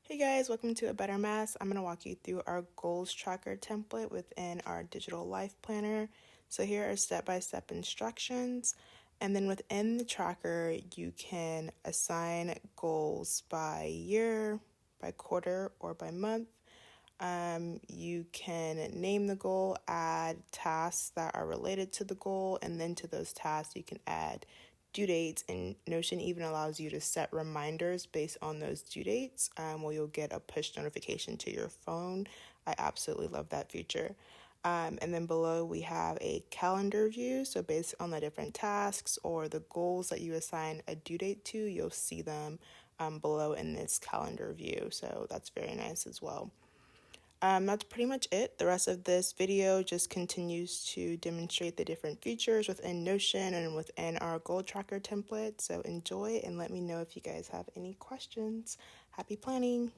Hey guys, welcome to A Better Mess. I'm going to walk you through our goals tracker template within our digital life planner. So here are step-by-step instructions. And then within the tracker, you can assign goals by year, by quarter, or by month. You can name the goal, add tasks that are related to the goal, and then to those tasks you can add due dates, and Notion even allows you to set reminders based on those due dates, where you'll get a push notification to your phone. I absolutely love that feature. And then below we have a calendar view. So based on the different tasks or the goals that you assign a due date to, you'll see them below in this calendar view. So that's very nice as well. That's pretty much it. The rest of this video just continues to demonstrate the different features within Notion and within our goal tracker template. So enjoy and let me know if you guys have any questions. Happy planning!